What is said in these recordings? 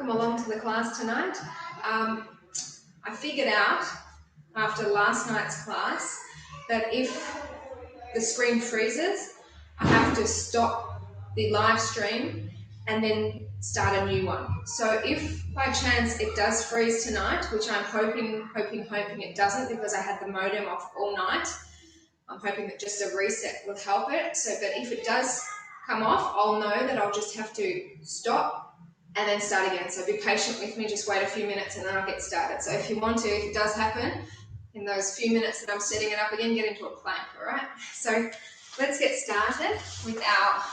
welcome along to the class tonight. I figured out after last night's class that if the screen freezes, I have to stop the live stream and then start a new one. So if by chance it does freeze tonight, which I'm hoping it doesn't because I had the modem off all night, I'm hoping that just a reset will help it. But if it does come off, I'll know that I'll just have to stop and then start again. So be patient with me, just wait a few minutes and then I'll get started. So if you want to, if it does happen, in those few minutes that I'm setting it up again, get into a plank, all right? So let's get started with our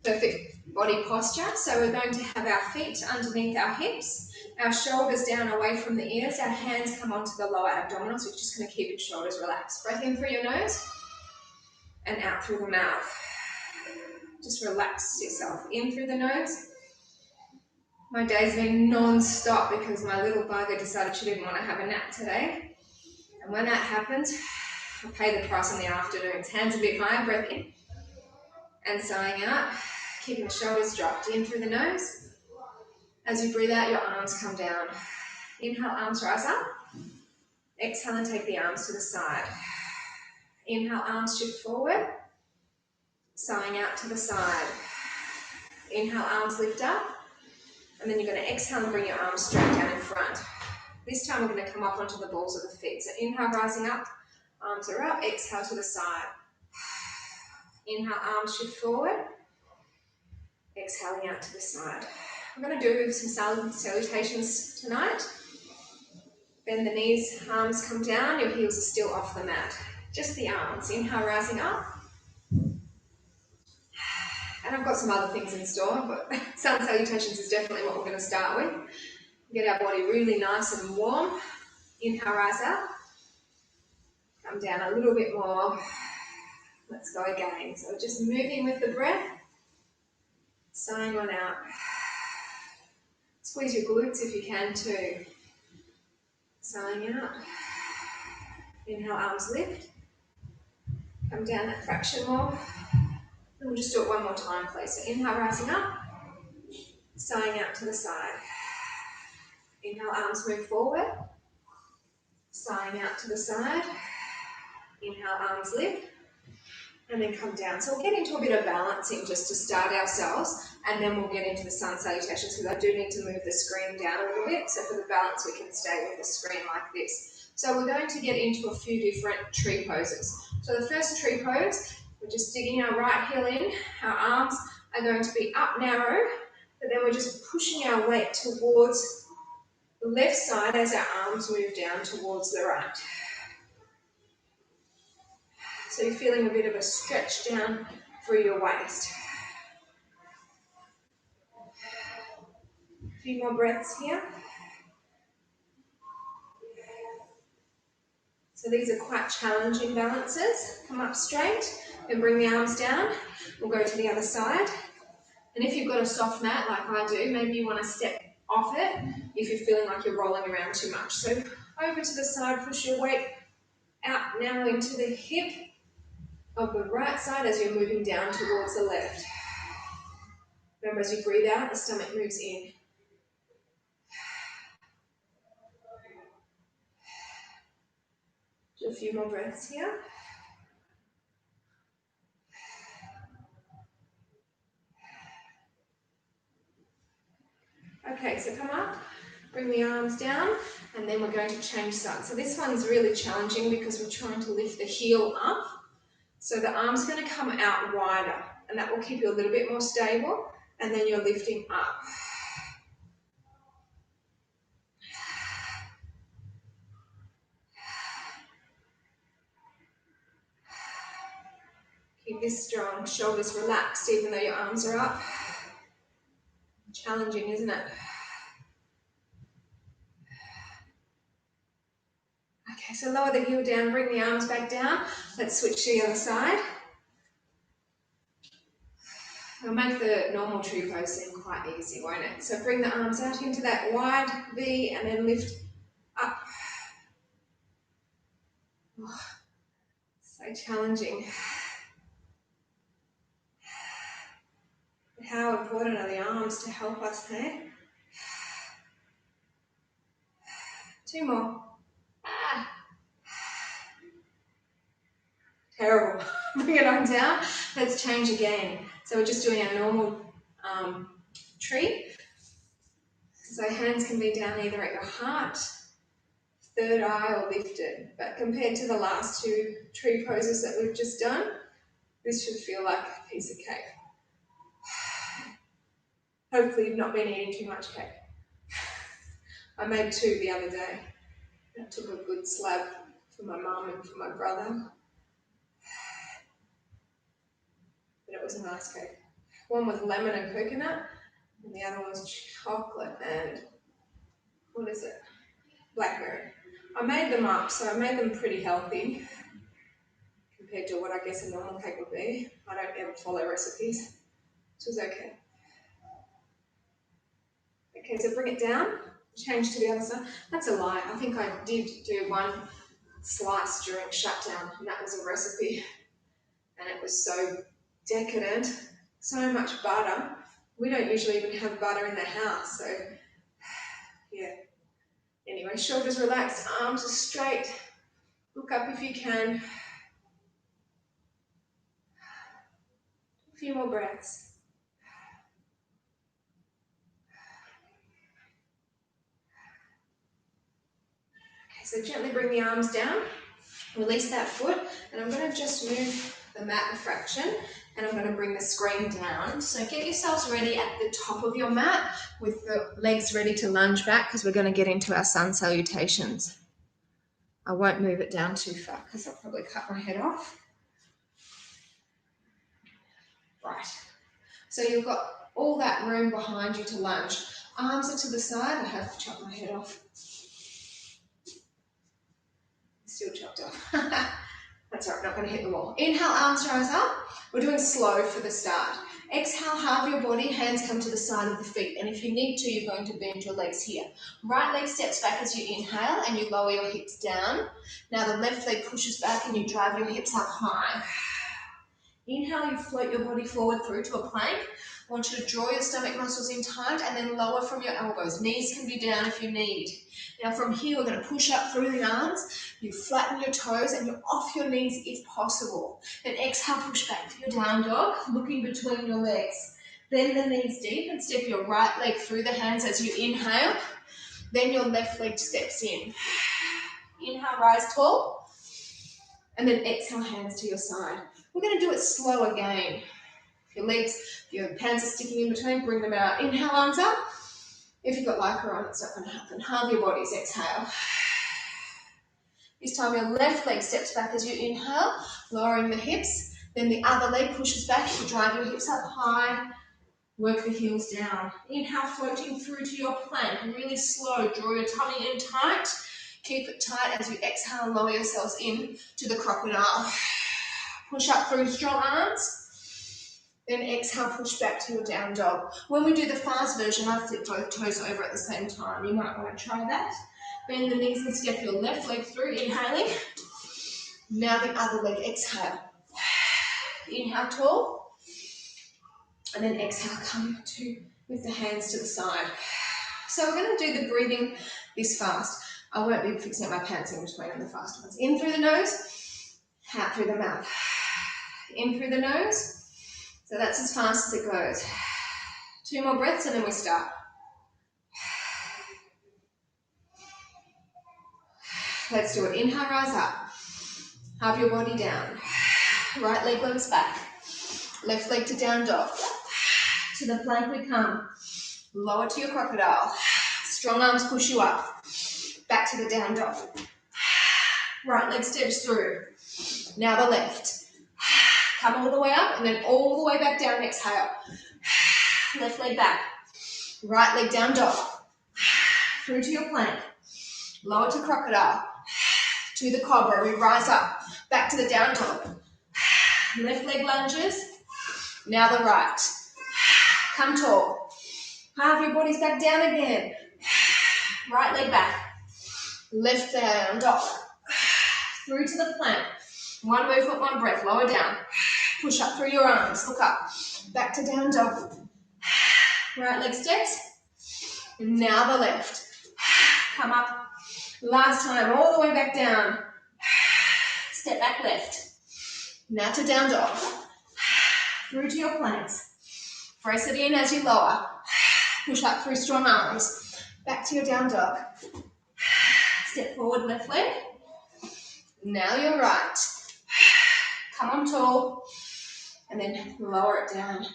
perfect body posture. So we're going to have our feet underneath our hips, our shoulders down away from the ears, our hands come onto the lower abdominals. We're just going to keep your shoulders relaxed. Breath in through your nose and out through the mouth. Just relax yourself. In through the nose. My day's been non-stop because my little bugger decided she didn't want to have a nap today. And when that happens, I pay the price in the afternoons. Hands a bit higher, breath in. And sighing out, keeping the shoulders dropped. In through the nose. As you breathe out, your arms come down. Inhale, arms rise up. Exhale and take the arms to the side. Inhale, arms shift forward. Sighing out to the side. Inhale, arms lift up. And then you're going to exhale and bring your arms straight down in front. This time we're going to come up onto the balls of the feet. So inhale, rising up, arms are up, exhale to the side. Inhale, arms shift forward. Exhaling out to the side. We're going to do some salutations tonight. Bend the knees, arms come down, your heels are still off the mat. Just the arms. Inhale, rising up. And I've got some other things in store, but sun salutations is definitely what we're going to start with. Get our body really nice and warm. Inhale, rise up. Come down a little bit more. Let's go again. So just moving with the breath. Sighing on out. Squeeze your glutes if you can too. Sighing out. Inhale, arms lift. Come down that fraction more. And we'll just do it one more time, please. So inhale, rising up. Sighing out to the side. Inhale, arms move forward. Sighing out to the side. Inhale, arms lift. And then come down. So we'll get into a bit of balancing just to start ourselves. And then we'll get into the sun salutations because I do need to move the screen down a little bit. So for the balance, we can stay with the screen like this. So we're going to get into a few different tree poses. So the first tree pose, we're just digging our right heel in. Our arms are going to be up narrow, but then we're just pushing our weight towards the left side as our arms move down towards the right. So you're feeling a bit of a stretch down through your waist. A few more breaths here. So these are quite challenging balances. Come up straight and bring the arms down. We'll go to the other side. And if you've got a soft mat like I do, maybe you want to step off it if you're feeling like you're rolling around too much. So over to the side, push your weight out now into the hip of the right side as you're moving down towards the left. Remember, as you breathe out, the stomach moves in. Do a few more breaths here. Okay, so come up, bring the arms down, and then we're going to change sides. So this one's really challenging because we're trying to lift the heel up. So the arm's going to come out wider, and that will keep you a little bit more stable, and then you're lifting up. Keep this strong, shoulders relaxed even though your arms are up. Challenging, isn't it? Okay, so lower the heel down, bring the arms back down. Let's switch to the other side. It'll make the normal tree pose seem quite easy, won't it? So bring the arms out into that wide V and then lift up. Oh, so challenging. How important are the arms to help us, hey? 2 more. Ah. Terrible. Bring it on down. Let's change again. So we're just doing our normal tree. So hands can be down either at your heart, third eye, or lifted. But compared to the last 2 tree poses that we've just done, this should feel like a piece of cake. Hopefully you've not been eating too much cake. I made 2 the other day. I took a good slab for my mum and for my brother. But it was a nice cake. One was lemon and coconut, and the other one was chocolate and, what is it? Blackberry. I made them up, so I made them pretty healthy compared to what I guess a normal cake would be. I don't ever follow recipes, which is okay. Okay, so bring it down, change to the other side. That's a lie. I think I did do 1 slice during shutdown, and that was a recipe. And it was so decadent, so much butter. We don't usually even have butter in the house, so yeah. Anyway, shoulders relaxed, arms are straight. Look up if you can. A few more breaths. Okay, so gently bring the arms down. Release that foot, and I'm going to just move the mat a fraction, and I'm going to bring the screen down. So get yourselves ready at the top of your mat with the legs ready to lunge back, because we're going to get into our sun salutations. I won't move it down too far because I'll probably cut my head off. Right. So you've got all that room behind you to lunge. Arms are to the side. I have chopped my head off. Still chopped off. That's all right, not going to hit the wall. Inhale, arms rise up. We're doing slow for the start. Exhale, halve your body, hands come to the side of the feet. And if you need to, you're going to bend your legs here. Right leg steps back as you inhale and you lower your hips down. Now the left leg pushes back and you drive your hips up high. Inhale, you float your body forward through to a plank. I want you to draw your stomach muscles in tight and then lower from your elbows. Knees can be down if you need. Now from here, we're going to push up through the arms. You flatten your toes and you're off your knees if possible. Then exhale, push back to your down dog, looking between your legs. Bend the knees deep and step your right leg through the hands as you inhale. Then your left leg steps in. Inhale, rise tall. And then exhale, hands to your side. We're going to do it slow again. If your pants are sticking in between, bring them out. Inhale, arms up. If you've got lycra on, it's not going to happen. Halve your bodies, exhale. This time your left leg steps back as you inhale, lowering the hips. Then the other leg pushes back, you drive your hips up high, work the heels down. Inhale, floating through to your plank, really slow. Draw your tummy in tight. Keep it tight as you exhale and lower yourselves in to the crocodile. Push up through strong arms. Then exhale, push back to your down dog. When we do the fast version, I flip both toes over at the same time. You might want to try that. Bend the knees and step your left leg through, inhaling. Now the other leg, exhale. Inhale, tall. And then exhale, come to with the hands to the side. So we're going to do the breathing this fast. I won't be fixing up my pants in between on the fast ones. In through the nose, out through the mouth. In through the nose. So that's as fast as it goes. 2 more breaths and then we start. Let's do it. Inhale, rise up. Have your body down. Right leg goes back. Left leg to down dog. To the plank we come. Lower to your crocodile. Strong arms push you up. Back to the down dog. Right leg steps through. Now the left. Come all the way up and then all the way back down. Exhale. Left leg back. Right leg down dog. Through to your plank. Lower to crocodile. To the cobra. We rise up. Back to the down dog. Left leg lunges. Now the right. Come tall. Halve your bodies back down again. Right leg back. Left down dog. Through to the plank. One movement, one breath. Lower down. Push up through your arms. Look up. Back to down dog. Right leg steps. And now the left. Come up. Last time, all the way back down. Step back left. Now to down dog. Through to your planks. Press it in as you lower. Push up through strong arms. Back to your down dog. Step forward, left leg. Now you're right. Come on tall. And then lower it down.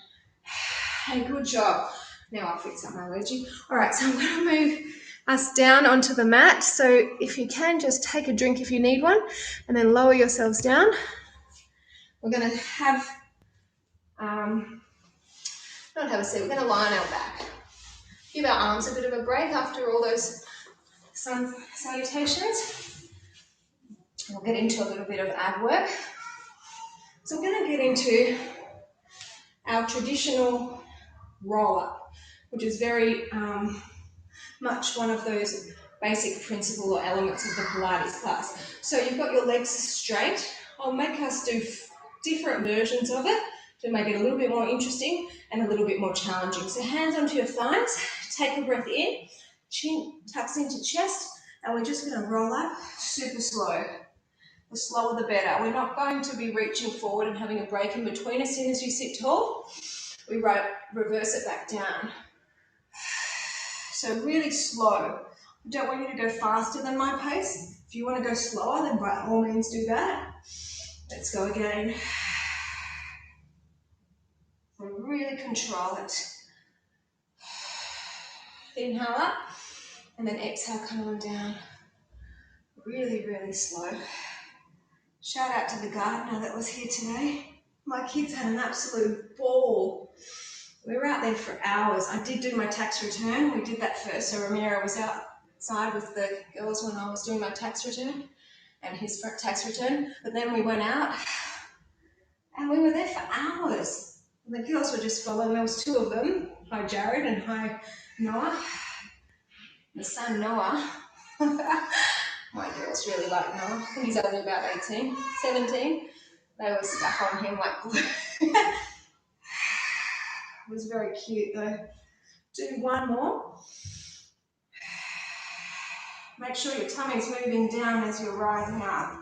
Hey, good job. Now I'll fix up my allergy. All right, so I'm going to move us down onto the mat. So if you can, just take a drink if you need one, and then lower yourselves down. We're going to have, not have a seat, we're going to lie on our back. Give our arms a bit of a break after all those sun salutations. We'll get into a little bit of ab work. So we're going to get into our traditional roll-up, which is very much one of those basic principle or elements of the Pilates class. So you've got your legs straight. I'll make us do different versions of it to make it a little bit more interesting and a little bit more challenging. So hands onto your thighs, take a breath in, chin tucks into chest, and we're just going to roll up super slow. The slower the better. We're not going to be reaching forward and having a break in between as soon as you sit tall. We reverse it back down. So really slow. I don't want you to go faster than my pace. If you want to go slower, then by all means do that. Let's go again. So really control it. Inhale up, and then exhale, come on down. Really, really slow. Shout out to the gardener that was here today. My kids had an absolute ball. We were out there for hours. I did do my tax return. We did that first. So Ramiro was outside with the girls when I was doing my tax return and his tax return. But then we went out and we were there for hours. And the girls were just following. There was two of them. Hi Jared and hi Noah. The son Noah. My girls really like Noah. I think he's only about 18, 17. They were stuck on him like glue. It was very cute though. Do one more. Make sure your tummy's moving down as you're rising up.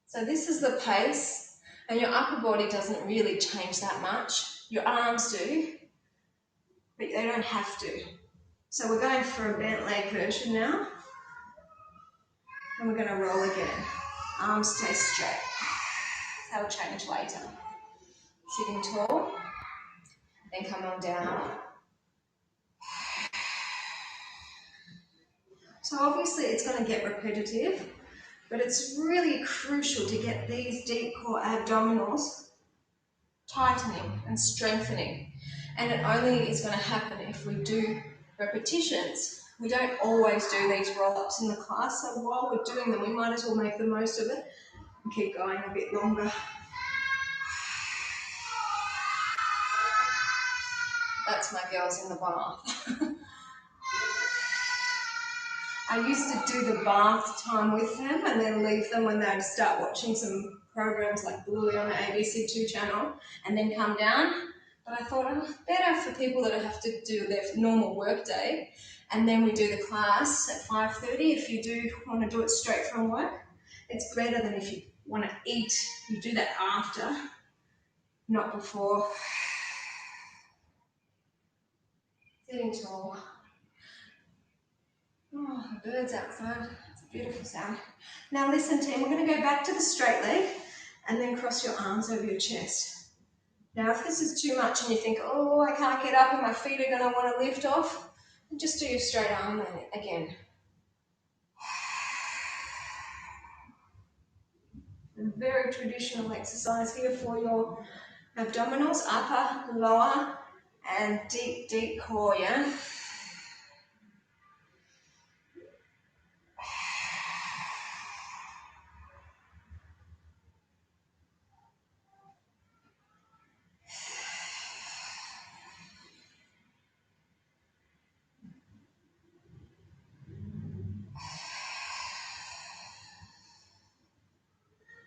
So this is the pace, and your upper body doesn't really change that much. Your arms do, but they don't have to. So we're going for a bent leg version now. And we're going to roll again. Arms stay straight. That'll change later. Sitting tall. Then come on down. So obviously it's going to get repetitive, but it's really crucial to get these deep core abdominals tightening and strengthening. And it only is going to happen if we do repetitions. We don't always do these roll-ups in the class, so while we're doing them, we might as well make the most of it and keep going a bit longer. That's my girls in the bath. I used to do the bath time with them and then leave them when they'd start watching some programs like Bluey on the ABC2 channel and then come down. But I thought, oh, better for people that have to do their normal work day, and then we do the class at 5:30 if you do want to do it straight from work. It's better than if you want to eat, you do that after, not before. Sitting tall. Oh, the birds outside. It's a beautiful sound. Now listen team, we're going to go back to the straight leg and then cross your arms over your chest. Now if this is too much and you think, oh, I can't get up and my feet are going to want to lift off, just do your straight arm again. A very traditional exercise here for your abdominals, upper, lower, and deep, deep core, yeah?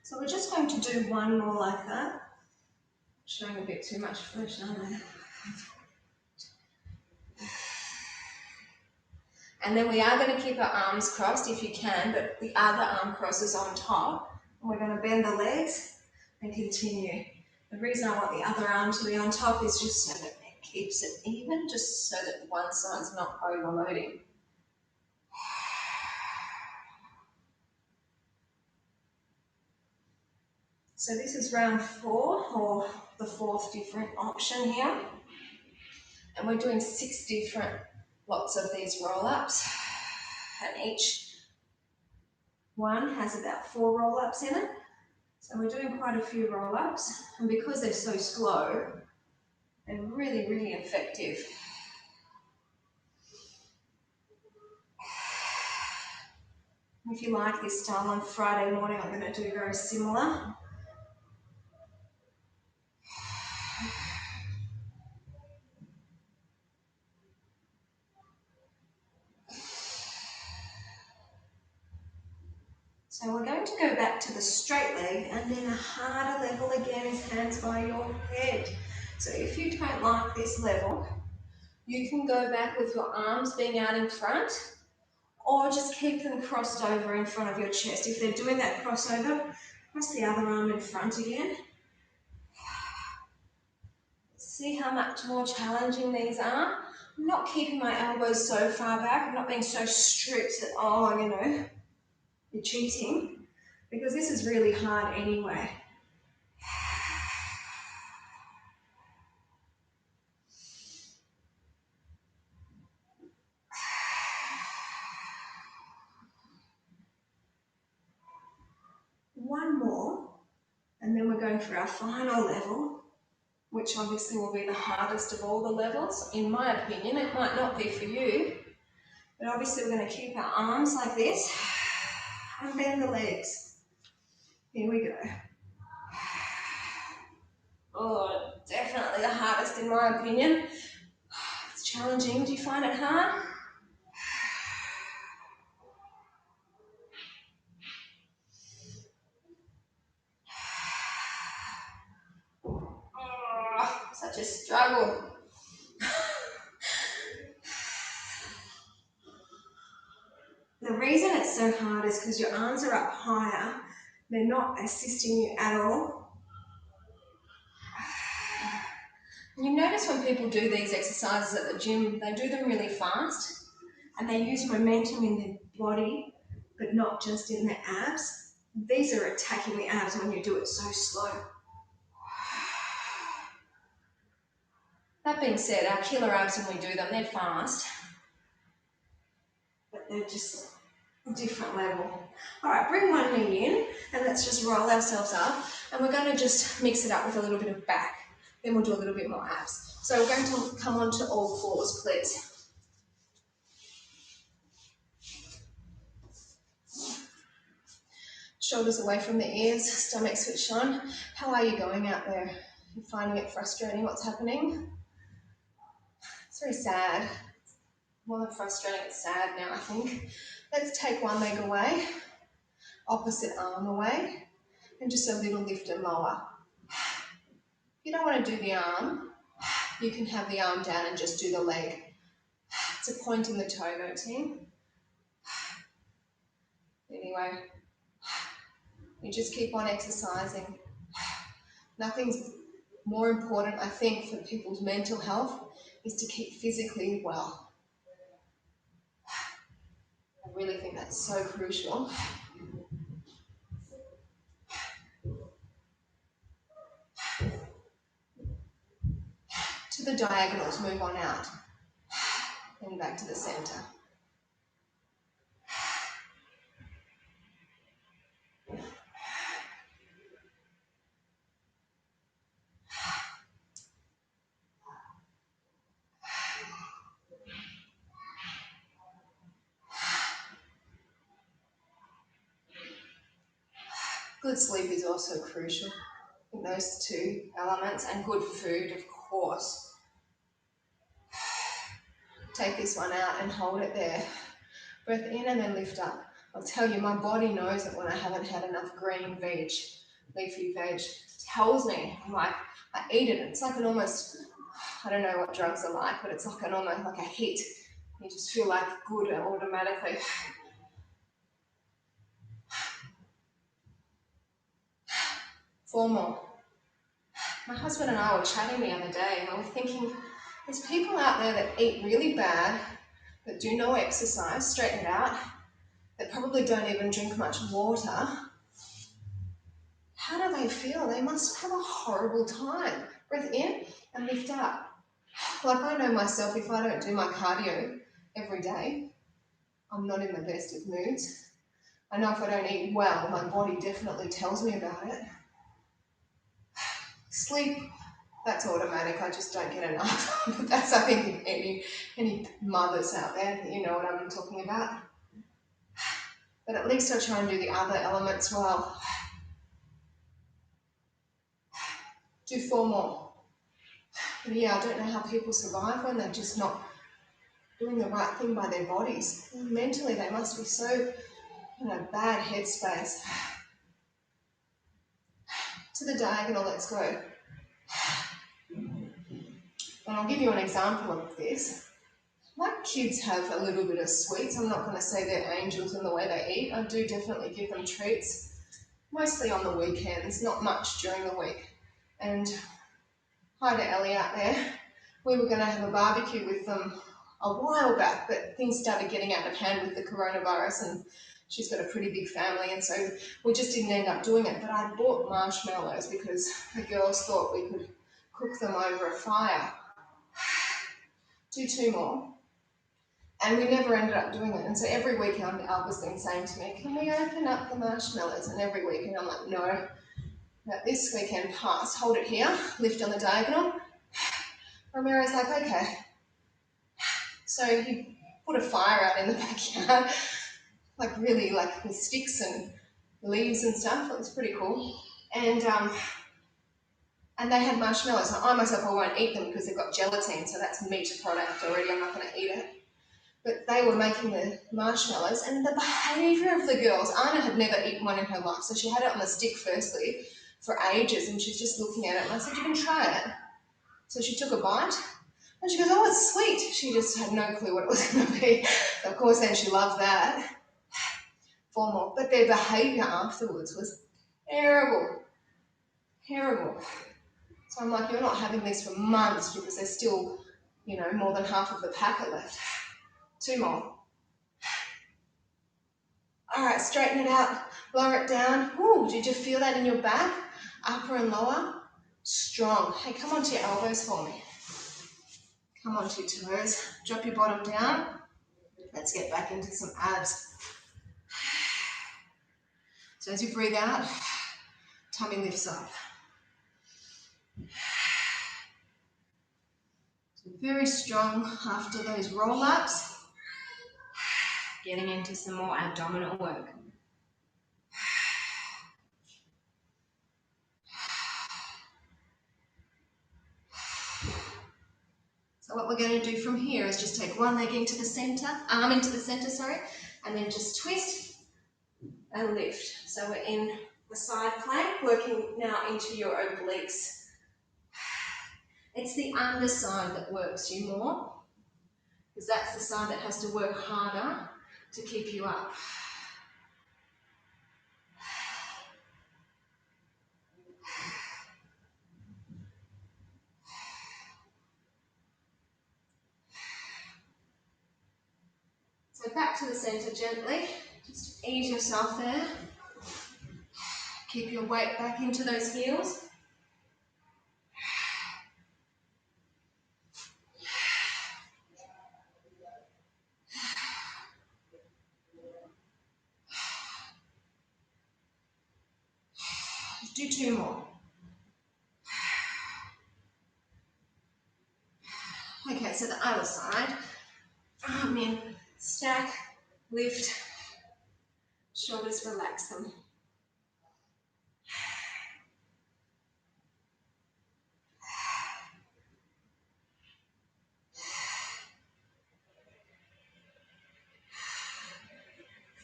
So we're just going to do one more like that. Showing a bit too much flesh, aren't I? And then we are going to keep our arms crossed if you can, but the other arm crosses on top. And we're going to bend the legs and continue. The reason I want the other arm to be on top is just so that it keeps it even, just so that one side's not overloading. So this is round 4, or the 4th different option here. And we're doing 6 different lots of these roll-ups. And each one has about 4 roll-ups in it. So we're doing quite a few roll-ups. And because they're so slow, they're really, really effective. If you like this style on Friday morning, I'm going to do very similar. So we're going to go back to the straight leg, and then a harder level again is hands by your head. So if you don't like this level, you can go back with your arms being out in front, or just keep them crossed over in front of your chest. If they're doing that crossover, cross the other arm in front again. See how much more challenging these are? I'm not keeping my elbows so far back. I'm not being so strict that, oh, you know, you're cheating, because this is really hard anyway. One more, and then we're going for our final level, which obviously will be the hardest of all the levels. In my opinion, it might not be for you, but obviously we're going to keep our arms like this and bend the legs. Here we go. Oh, definitely the hardest in my opinion. It's challenging. Do you find it hard? Oh, such a struggle. The reason it's so hard is because your arms are up higher. They're not assisting you at all. You notice when people do these exercises at the gym, they do them really fast and they use momentum in their body, but not just in their abs. These are attacking the abs when you do it so slow. That being said, our killer abs, when we do them, they're fast, but they're just a different level. All right, bring one knee in and let's just roll ourselves up, and we're going to just mix it up with a little bit of back. Then we'll do a little bit more abs. So we're going to come onto all fours, please. Shoulders away from the ears, stomach switched on. How are you going out there? You're finding it frustrating what's happening? It's very sad. More than frustrating, it's sad now, I think. Let's take one leg away, opposite arm away, and just a little lift and lower. If you don't want to do the arm, you can have the arm down and just do the leg. It's a point in the toe though, team. Anyway, you just keep on exercising. Nothing's more important, I think, for people's mental health is to keep physically well. I really think that's so crucial. To the diagonals, move on out. And back to the center. Good sleep is also crucial. I think those two elements, and good food, of course. Take this one out and hold it there. Breath in and then lift up. I'll tell you, my body knows it when I haven't had enough green veg, leafy veg. It tells me. I'm like, I eat it. It's like an almost, I don't know what drugs are like, but it's like an almost like a hit. You just feel like good automatically. 4 more. My husband and I were chatting the other day and we were thinking, there's people out there that eat really bad, that do no exercise, straighten it out, that probably don't even drink much water. How do they feel? They must have a horrible time. Breathe in and lift up. Like I know myself, if I don't do my cardio every day, I'm not in the best of moods. I know if I don't eat well, my body definitely tells me about it. Sleep, that's automatic. I just don't get enough. But that's, I think, any mothers out there, you know what I'm talking about. But at least I try and do the other elements well. Do 4 more. But yeah, I don't know how people survive when they're just not doing the right thing by their bodies. Mentally, they must be so in a bad headspace. To the diagonal, let's go. And I'll give you an example of this. My kids have a little bit of sweets. I'm not going to say they're angels in the way they eat. I do definitely give them treats, mostly on the weekends, not much during the week. And hi to Ellie out there. We were going to have a barbecue with them a while back, but things started getting out of hand with the coronavirus and she's got a pretty big family, and so we just didn't end up doing it. But I bought marshmallows because the girls thought we could cook them over a fire. Do 2 more. And we never ended up doing it. And so every weekend Alba's been saying to me, can we open up the marshmallows? And every weekend I'm like, no. Now this weekend passed, hold it here, lift on the diagonal. Romero's like, okay. So he put a fire out in the backyard, like really like with sticks and leaves and stuff. It was pretty cool. And they had marshmallows. Now I myself, I won't eat them because they've got gelatin, so that's meat product already. I'm not going to eat it. But they were making the marshmallows, and the behaviour of the girls, Anna had never eaten one in her life, so she had it on the stick firstly for ages, and she's just looking at it, and I said, you can try it. So she took a bite, and she goes, oh, it's sweet. She just had no clue what it was going to be. So of course, then she loved that. 4 more. But their behaviour afterwards was terrible. Terrible. So I'm like, you're not having this for months because there's still, you know, more than half of the packet left. 2 more. All right, straighten it out, lower it down. Ooh, did you feel that in your back? Upper and lower, strong. Hey, come onto your elbows for me. Come onto your toes, drop your bottom down. Let's get back into some abs. So as you breathe out, tummy lifts up. So very strong after those roll-ups. Getting into some more abdominal work. So what we're going to do from here is just take one leg into the center, arm into the center, sorry, and then just twist and lift. So we're in the side plank, working now into your obliques. It's the underside that works you more, because that's the side that has to work harder to keep you up. So back to the center gently, just ease yourself there. Keep your weight back into those heels. Do 2 more. Okay, so the other side. Arm in, stack, lift, shoulders, relax them.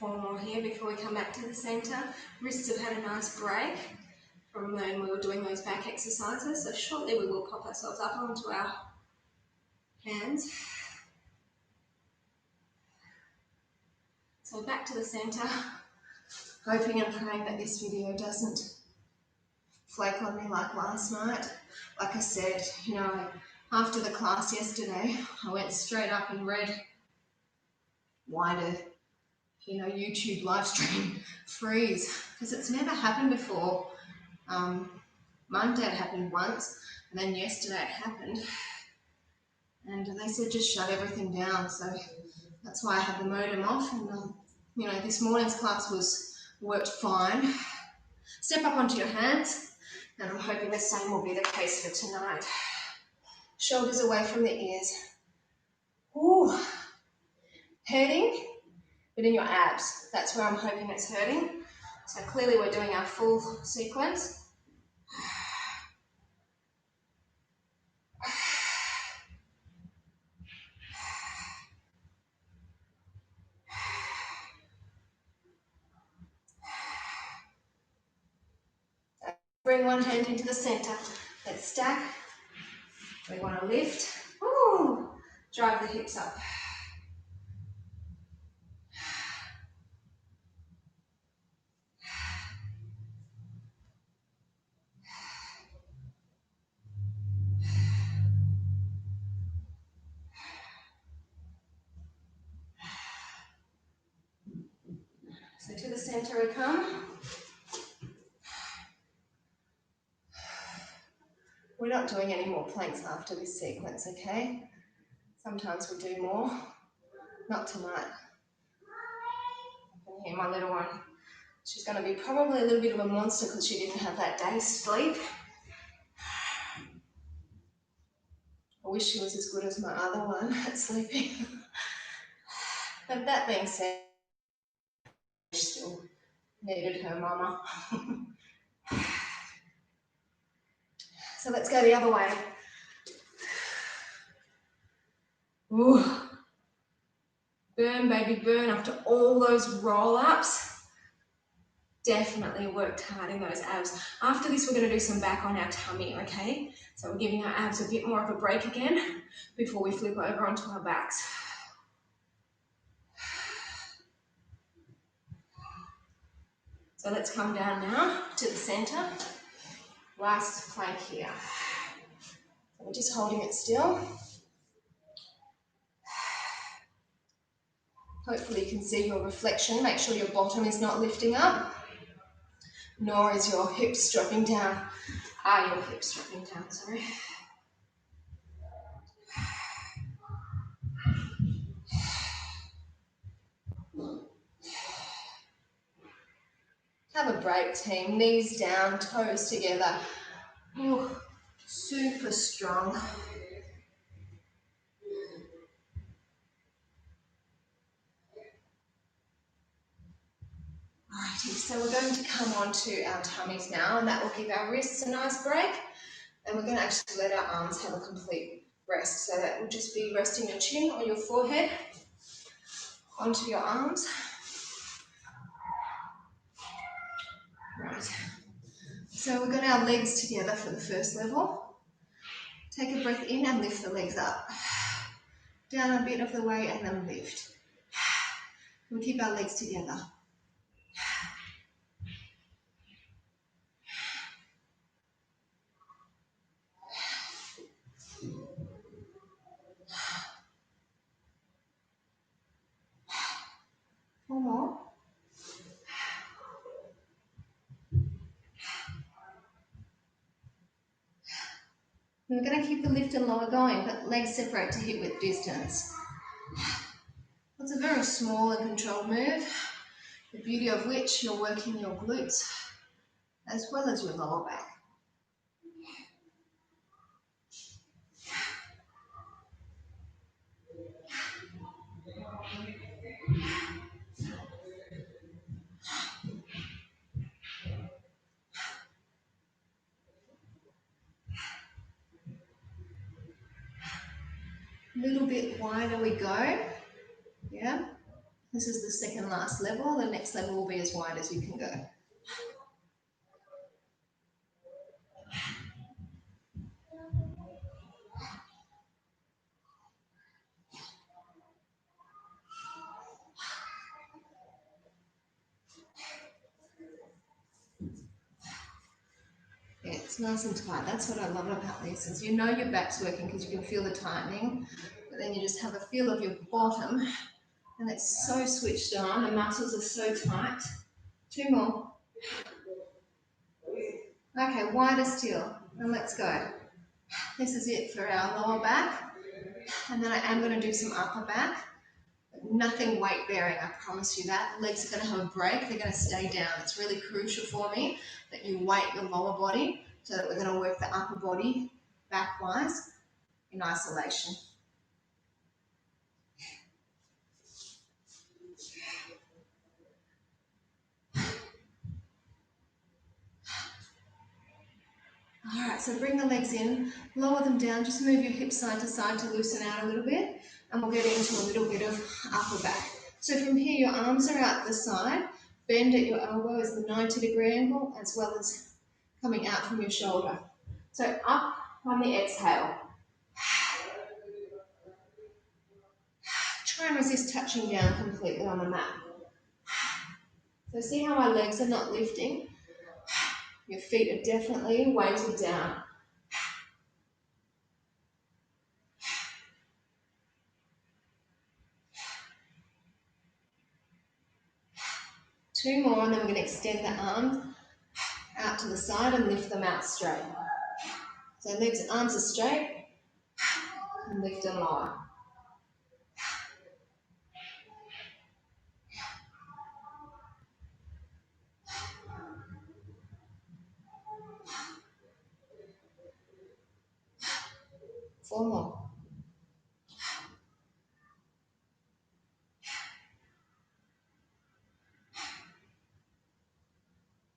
Four more here before we come back to the center. Wrists have had a nice break from when we were doing those back exercises, so shortly we will pop ourselves up onto our hands. So back to the center, hoping and praying that this video doesn't flake on me like last night. Like I said, you know, after the class yesterday, I went straight up and read why do, you know, YouTube live stream freeze, because it's never happened before. Monday it happened once, and then yesterday it happened, and they said just shut everything down. So that's why I had the modem off, and you know, this morning's class worked fine. Step up onto your hands, and I'm hoping the same will be the case for tonight. Shoulders away from the ears. Ooh, hurting, but in your abs. That's where I'm hoping it's hurting. So clearly we're doing our full sequence. Bring one hand into the center. Let's stack. We want to lift. Ooh, drive the hips up. So to the center we come. We're not doing any more planks after this sequence, okay? Sometimes we do more. Not tonight. You can hear my little one. She's going to be probably a little bit of a monster because she didn't have that day's sleep. I wish she was as good as my other one at sleeping. But that being said, she still needed her mama. So let's go the other way. Ooh. Burn, baby, burn. After all those roll-ups, definitely worked hard in those abs. After this, we're going to do some back on our tummy, okay? So we're giving our abs a bit more of a break again before we flip over onto our backs. So let's come down now to the center. Last plank here. We're just holding it still. Hopefully you can see your reflection. Make sure your bottom is not lifting up, nor is your hips dropping down. Your hips dropping down, sorry. Have a break, team. Knees down, toes together. Ooh, super strong. Alrighty, so we're going to come on to our tummies now, and that will give our wrists a nice break. And we're going to actually let our arms have a complete rest. So that will just be resting your chin or your forehead onto your arms. Right. So we've got our legs together for the first level. Take a breath in and lift the legs up. Down a bit of the way and then lift. We'll keep our legs together. One more. We're going to keep the lift and lower going, but legs separate to hip width distance. It's a very small and controlled move, the beauty of which you're working your glutes as well as your lower back. A little bit wider we go. Yeah. This is the second last level. The next level will be as wide as you can go. It's nice and tight. That's what I love about this, is you know your back's working because you can feel the tightening, but then you just have a feel of your bottom and it's so switched on. The muscles are so tight. 2 more. Okay, wider still, and let's go. This is it for our lower back, and then I am going to do some upper back. Nothing weight bearing, I promise you that. Legs are going to have a break, they're going to stay down. It's really crucial for me that you weight your lower body so that we're going to work the upper body back-wise in isolation. Alright, so bring the legs in, lower them down, just move your hips side to side to loosen out a little bit, and we'll get into a little bit of upper back. So from here, your arms are out the side, bend at your elbow is the 90-degree angle, as well as coming out from your shoulder. So up on the exhale. Try and resist touching down completely on the mat. So see how my legs are not lifting? Your feet are definitely weighted down. Two more, and then we're going to extend the arms out to the side and lift them out straight. So legs, arms are straight, and lift and lower. Four more.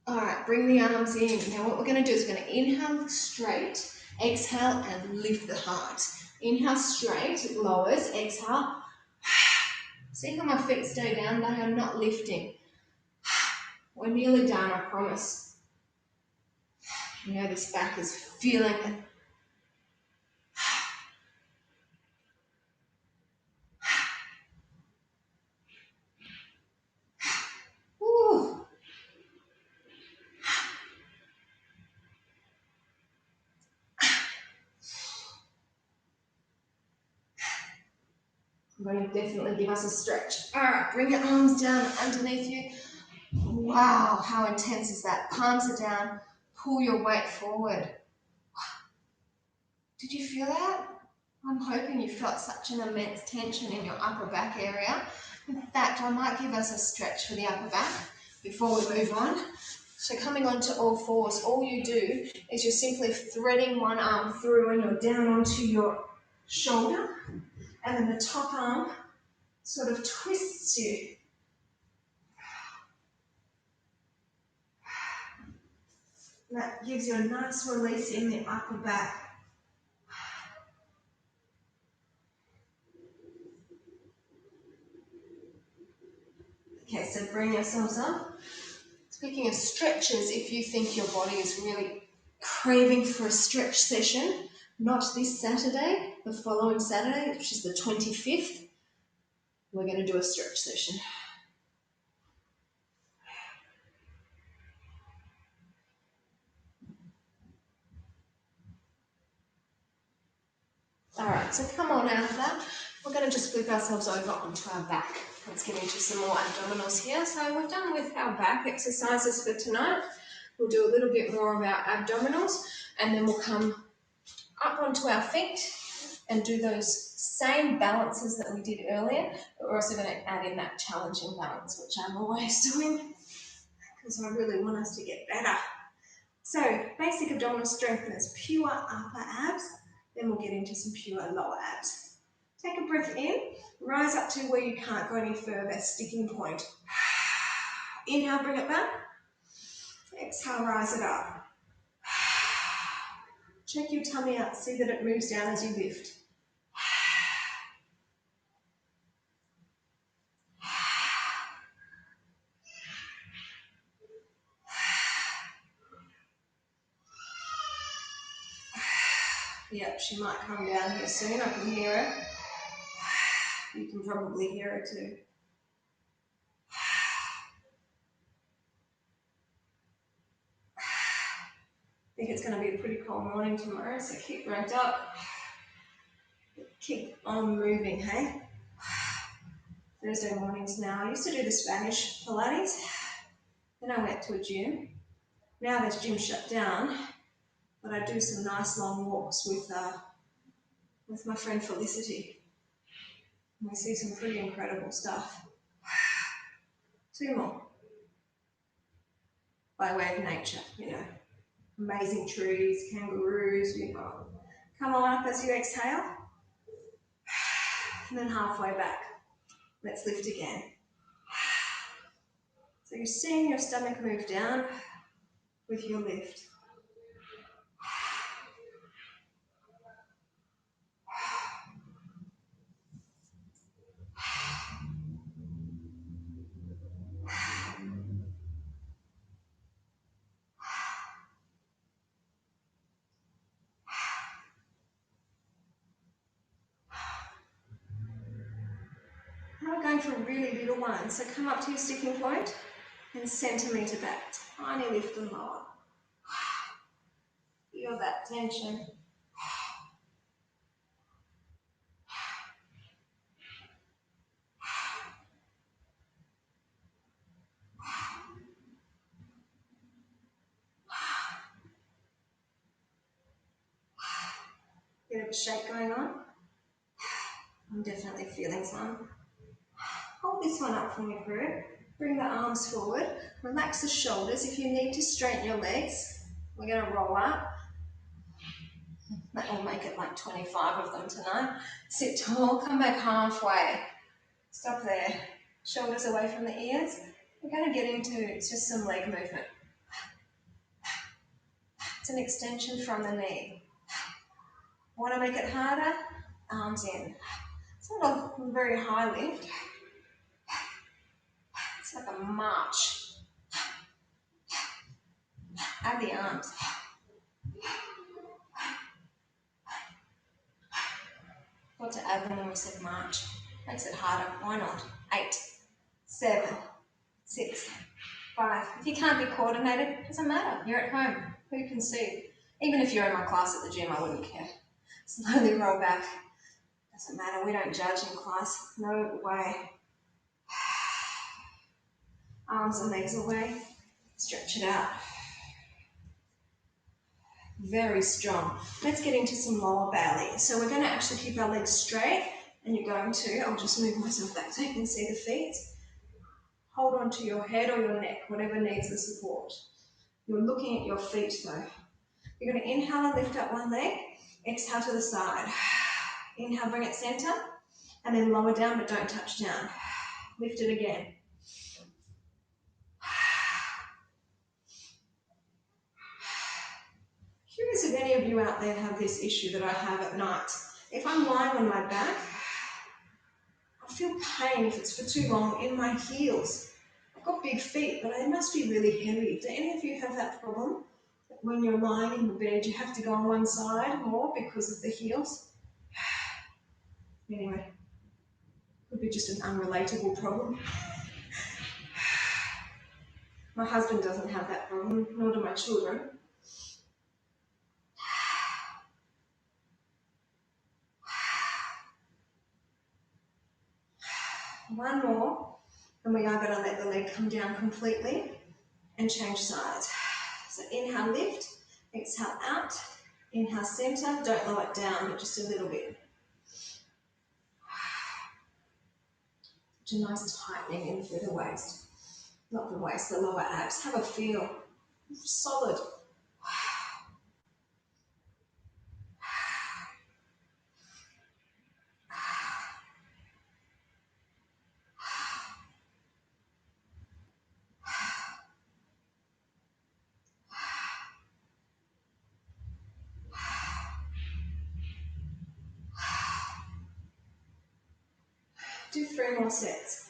Alright, bring the arms in. Now what we're going to do is we're going to inhale straight, exhale and lift the heart. Inhale straight, it lowers, exhale. See how my feet stay down? They are not lifting. We're nearly done, I promise. You know this back is feeling it. Woo. I'm going to definitely give us a stretch. Alright, bring your arms down underneath you. Wow, how intense is that? Palms are down, pull your weight forward. Did you feel that? I'm hoping you felt such an immense tension in your upper back area. In fact, I might give us a stretch for the upper back before we move on. So coming onto all fours, all you do is you're simply threading one arm through and you're down onto your shoulder, and then the top arm sort of twists you. And that gives you a nice release in the upper back. Okay, so bring yourselves up. Speaking of stretches, if you think your body is really craving for a stretch session, not this Saturday, the following Saturday, which is the 25th, we're going to do a stretch session. Alright, so come on out of that. We're going to just flip ourselves over onto our back. Let's get into some more abdominals here. So we're done with our back exercises for tonight. We'll do a little bit more of our abdominals, and then we'll come up onto our feet and do those same balances that we did earlier, but we're also going to add in that challenging balance, which I'm always doing because I really want us to get better. So basic abdominal strengtheners, pure upper abs, then we'll get into some pure lower abs. Take a breath in, rise up to where you can't go any further, sticking point. Inhale, bring it back. Exhale, rise it up. Check your tummy out, see that it moves down as you lift. Yep, she might come down here soon, I can hear her. You can probably hear her too. think it's going to be a pretty cold morning tomorrow, so keep ranked up. Keep on moving, hey? Thursday mornings now. I used to do the Spanish Pilates. Then I went to a gym. Now this gym shut down, but I do some nice long walks with my friend Felicity. And we see some pretty incredible stuff. 2 more. By way of nature, you know. Amazing trees, kangaroos, you know. Come on up as you exhale. And then halfway back. Let's lift again. So you're seeing your stomach move down with your lift. Now we're going for really little ones. So come up to your sticking point and centimetre back. Tiny lift and lower. Feel that tension. Bit of a shake going on. I'm definitely feeling some. Hold this one up from your crew. Bring the arms forward. Relax the shoulders. If you need to straighten your legs, we're going to roll up. That will make it like 25 of them tonight. Sit tall, come back halfway. Stop there. Shoulders away from the ears. We're going to get into just some leg movement. It's an extension from the knee. Want to make it harder? Arms in. It's not a very high lift. It's like a march. Add the arms. Got to add them when we said march. Makes it harder. Why not? 8, 7, 6, 5. If you can't be coordinated, it doesn't matter. You're at home. Who can see? Even if you're in my class at the gym, I wouldn't care. Slowly roll back. Doesn't matter. We don't judge in class. No way. Arms and legs away. Stretch it out. Very strong. Let's get into some lower belly. So we're going to actually keep our legs straight, and you're going to, I'll just move myself back so you can see the feet. Hold on to your head or your neck, whatever needs the support. You're looking at your feet though. You're going to inhale and lift up one leg, exhale to the side. Inhale, bring it center, and then lower down but don't touch down. Lift it again. Curious if any of you out there have this issue that I have at night. If I'm lying on my back, I feel pain if it's for too long in my heels. I've got big feet, but they must be really heavy. Do any of you have that problem? When you're lying in the bed, you have to go on one side more because of the heels? Anyway, could be just an unrelatable problem. My husband doesn't have that problem, nor do my children. One more, and we are going to let the leg come down completely and change sides. So inhale, lift, exhale out, inhale, center, don't lower it down, but just a little bit. Such a nice tightening in through the waist. Not the waist, the lower abs. Have a feel. Solid. Do 3 more sets.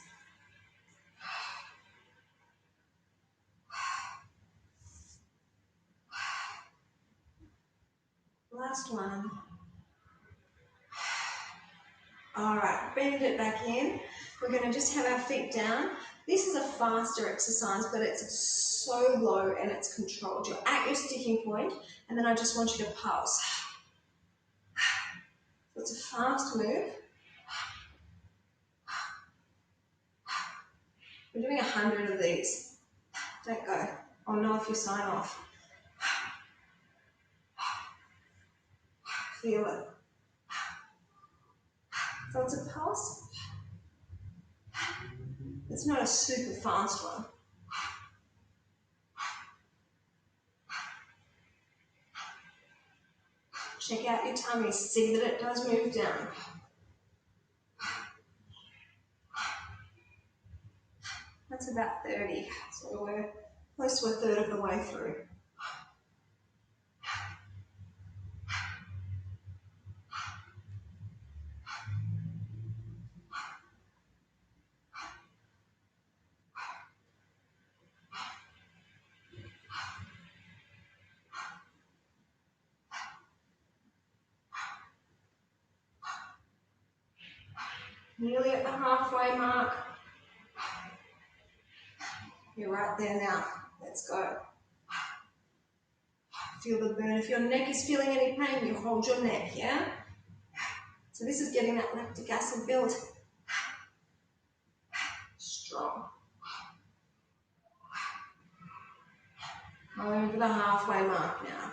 Last one. All right, bend it back in. We're going to just have our feet down This is a faster exercise, but it's so low and it's controlled. You're at your sticking point, and then I just want you to pulse. So it's a fast move. We're doing 100 of these. Don't go. I'll know if you sign off. Feel it. So it's a pulse. It's not a super fast one. Check out your tummy. See that it does move down. That's about 30. So we're close to a third of the way through. Nearly at the halfway mark. You're right there now. Let's go. Feel the burn. If your neck is feeling any pain, you hold your neck, yeah? So this is getting that lactic acid build. Strong. Over the halfway mark now.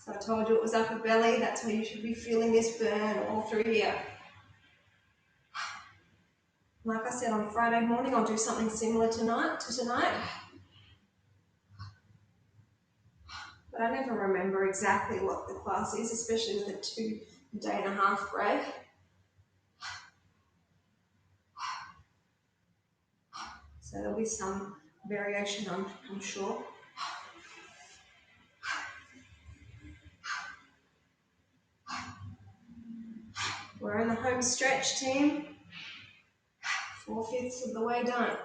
So I told you it was upper belly. That's where you should be feeling this burn all through here. Like I said, on Friday morning, I'll do something similar tonight. But I never remember exactly what the class is, especially with a 2.5 day break. So there'll be some variation, I'm sure. We're in the home stretch, team. 4/5 of the way done.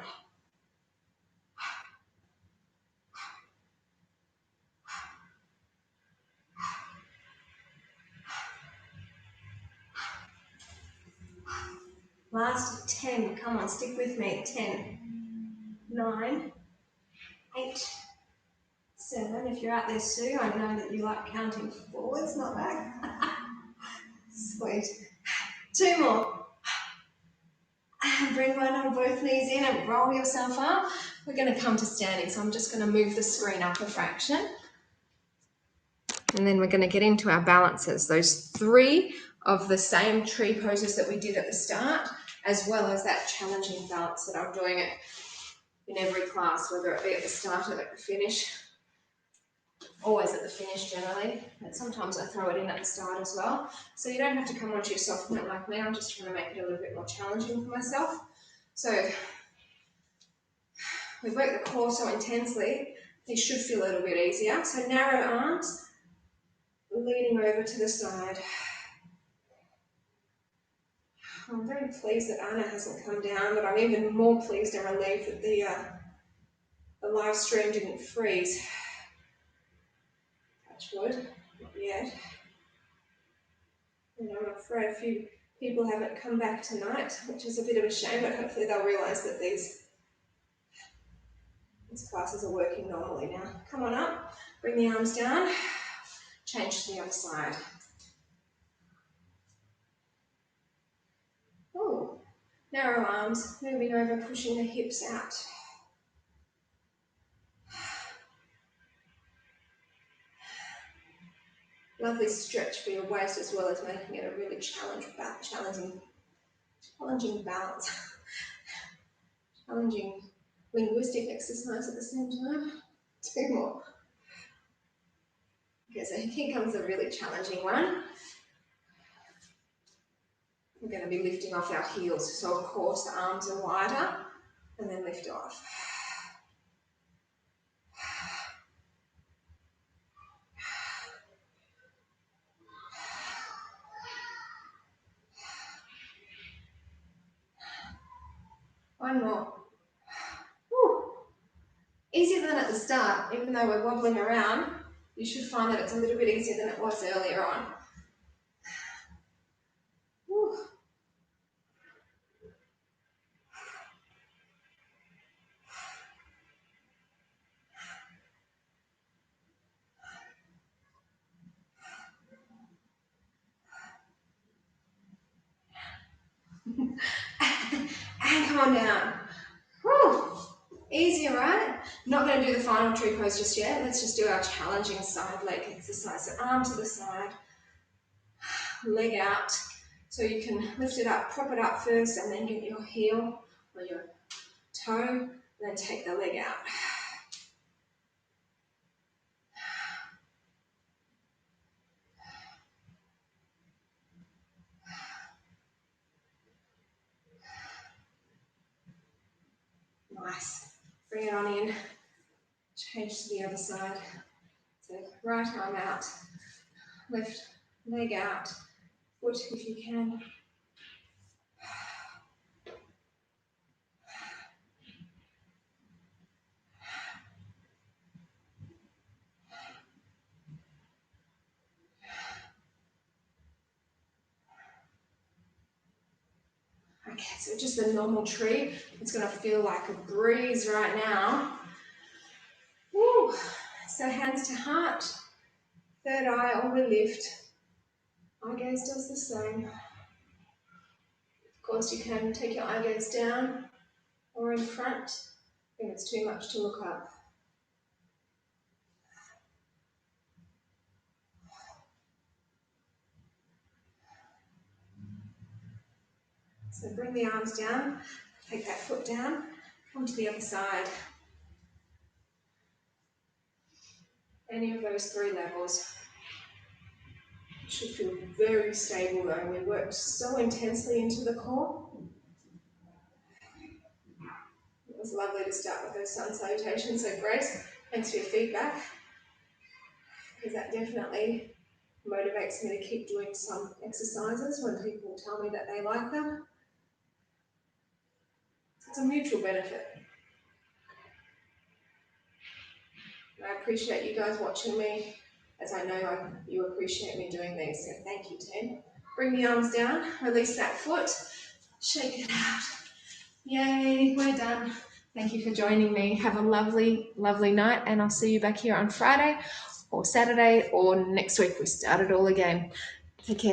Last 10, come on, stick with me. 10, 9, 8, 7. If you're out there, Sue, I know that you like counting forwards, not back. Sweet. 2 more. Bring one on both knees in and roll yourself up. We're going to come to standing, so I'm just going to move the screen up a fraction. And then we're going to get into our balances, those 3 of the same tree poses that we did at the start, as well as that challenging balance that I'm doing it in every class, whether it be at the start or at the finish. Always at the finish generally, but sometimes I throw it in at the start as well. So you don't have to come onto your soft point like me. I'm just trying to make it a little bit more challenging for myself. So we've worked the core so intensely, it should feel a little bit easier. So narrow arms, leaning over to the side. I'm very pleased that Anna hasn't come down, but I'm even more pleased and relieved that the live stream didn't freeze. Touch wood, not yet. And I'm afraid a few people haven't come back tonight, which is a bit of a shame, but hopefully they'll realise that these classes are working normally now. Come on up, bring the arms down, change to the other side. Oh, narrow arms, moving over, pushing the hips out. Lovely stretch for your waist as well as making it a really challenging balance. Challenging linguistic exercise at the same time. 2 more. Okay, so here comes a really challenging one. We're going to be lifting off our heels. So of course the arms are wider and then lift off. One more. Woo. Easier than at the start, even though we're wobbling around. You should find that it's a little bit easier than it was earlier on. And come on down. Whew. Easy, right? Not going to do the final tree pose just yet. Let's just do our challenging side leg exercise. So arm to the side, leg out. So you can lift it up, prop it up first, and then get your heel or your toe, and then take the leg out. Nice. Bring it on in. Change to the other side. So right arm out, left leg out, foot if you can. Okay, so just a normal tree. It's going to feel like a breeze right now. Woo. So hands to heart, third eye or we lift. Eye gaze does the same. Of course, you can take your eye gaze down or in front if it's too much to look up. So bring the arms down, take that foot down, come to the other side. Any of those three levels. Should feel very stable though. We worked so intensely into the core. It was lovely to start with those sun salutations. So Grace, thanks for your feedback, because that definitely motivates me to keep doing some exercises when people tell me that they like them. It's a mutual benefit. And I appreciate you guys watching me, as I know you appreciate me doing these. So thank you, team. Bring the arms down, release that foot, shake it out. Yay, we're done. Thank you for joining me. Have a lovely, lovely night, and I'll see you back here on Friday or Saturday or next week. We start it all again. Take care.